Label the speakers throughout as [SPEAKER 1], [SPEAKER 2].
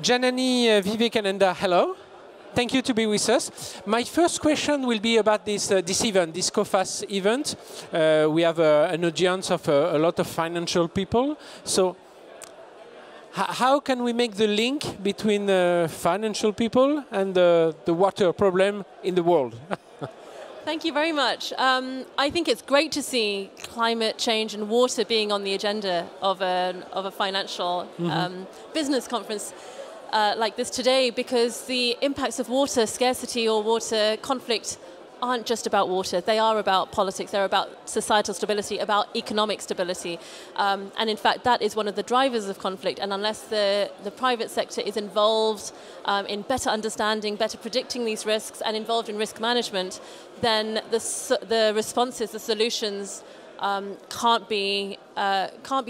[SPEAKER 1] Janani Vivekananda, hello. Thank you to be with us. My first question will be about this event, this Coface event. We have an audience of a lot of financial people. So how can we make the link between financial people and the water problem in the world?
[SPEAKER 2] Thank you very much. I think it's great to see climate change and water being on the agenda of a financial business conference like this today, because the impacts of water scarcity or water conflict aren't just about water. They are about politics, they're about societal stability, about economic stability. And in fact, that is one of the drivers of conflict. And unless the private sector is involved in better understanding, better predicting these risks, and involved in risk management, then the responses, the solutions can't be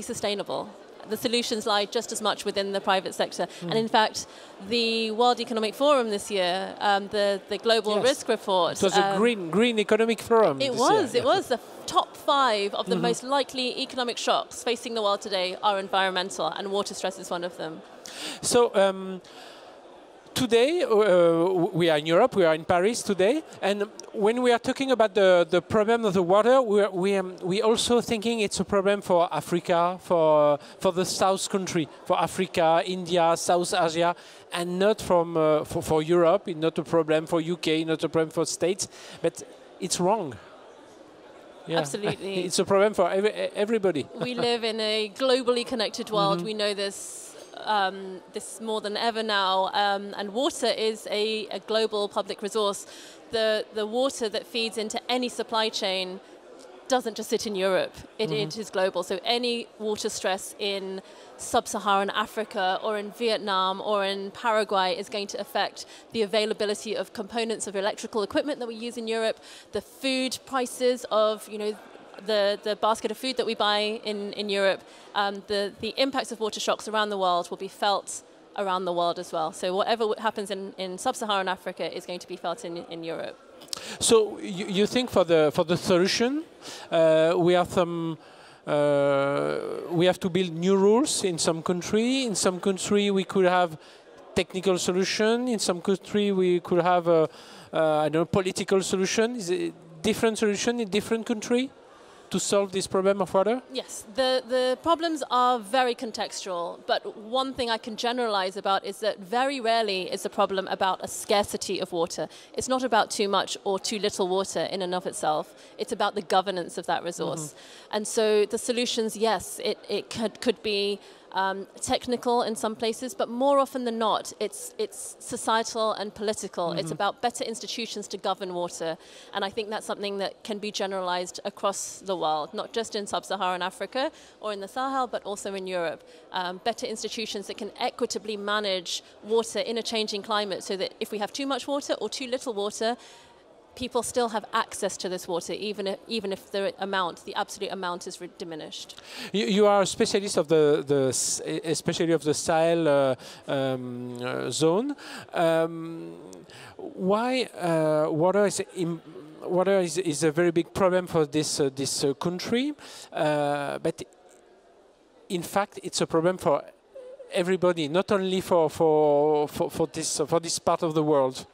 [SPEAKER 2] sustainable. The solutions lie just as much within the private sector. And in fact, the World Economic Forum this year, the Global Risk Report...
[SPEAKER 1] It was a green economic forum.
[SPEAKER 2] It was the top 5 of the most likely economic shocks facing the world today are environmental, and water stress is one of them.
[SPEAKER 1] So today, we are in Europe, we are in Paris today, and when we are talking about the problem of the water, we also thinking it's a problem for Africa, for the South country, for Africa, India, South Asia, and not for Europe. It's not a problem for UK, not a problem for States, but it's wrong. Yeah.
[SPEAKER 2] Absolutely.
[SPEAKER 1] It's a problem for everybody.
[SPEAKER 2] We live in a globally connected world. We know this. This more than ever now, and water is a global public resource. The water that feeds into any supply chain doesn't just sit in Europe, it is global. So any water stress in sub-Saharan Africa or in Vietnam or in Paraguay is going to affect the availability of components of electrical equipment that we use in Europe, the food prices of, the basket of food that we buy in Europe. The impacts of water shocks around the world will be felt around the world as well. So whatever happens in sub-Saharan Africa is going to be felt in Europe.
[SPEAKER 1] So you think for the solution, we have to build new rules in some country. In some country we could have technical solution. In some country we could have I don't know, political solution. Is it different solution in different country to solve this problem of water?
[SPEAKER 2] Yes, the problems are very contextual, but one thing I can generalize about is that very rarely is the problem about a scarcity of water. It's not about too much or too little water in and of itself. It's about the governance of that resource. And so the solutions, yes, it could be technical in some places, but more often than not, it's societal and political. It's about better institutions to govern water, and I think that's something that can be generalized across the world, not just in sub-Saharan Africa or in the Sahel, but also in Europe. Better institutions that can equitably manage water in a changing climate, so that if we have too much water or too little water, people still have access to this water, even if the absolute amount is diminished. You
[SPEAKER 1] are a specialist of especially of the Sahel zone. Why water is a very big problem for this country, but in fact it's a problem for everybody, not only for this part of the world.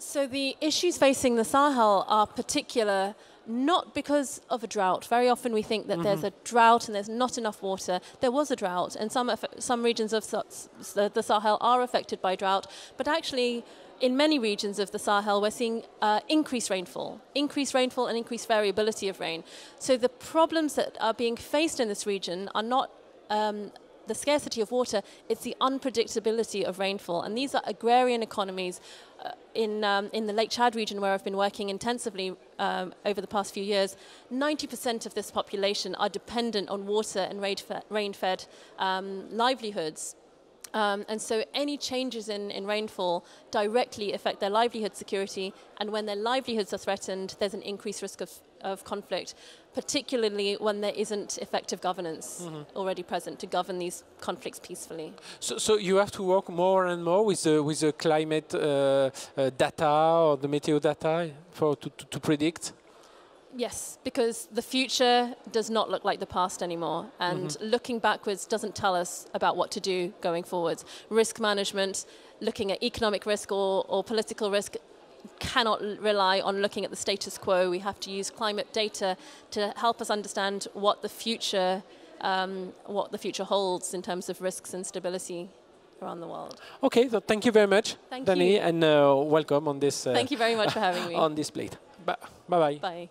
[SPEAKER 2] So the issues facing the Sahel are particular not because of a drought. Very often we think that there's a drought and there's not enough water. There was a drought, and some regions of the Sahel are affected by drought, but actually in many regions of the Sahel we're seeing increased rainfall and increased variability of rain. So the problems that are being faced in this region are not the scarcity of water, it's the unpredictability of rainfall. And these are agrarian economies in the Lac Tchad region, where I've been working intensively over the past few years. 90% of this population are dependent on water and rain-fed livelihoods. And so any changes in rainfall directly affect their livelihood security, and when their livelihoods are threatened, there's an increased risk of conflict, particularly when there isn't effective governance already present to govern these conflicts peacefully.
[SPEAKER 1] So you have to work more and more with the climate data or the meteo data to predict?
[SPEAKER 2] Yes, because the future does not look like the past anymore, and looking backwards doesn't tell us about what to do going forwards. Risk management, looking at economic risk or political risk, cannot rely on looking at the status quo. We have to use climate data to help us understand what the future holds in terms of risks and stability around the world.
[SPEAKER 1] Okay, so thank you very much,
[SPEAKER 2] Thank
[SPEAKER 1] Dani,
[SPEAKER 2] you.
[SPEAKER 1] and welcome on this.
[SPEAKER 2] Thank you very much for having me.
[SPEAKER 1] On this plate. Bye bye.
[SPEAKER 2] Bye.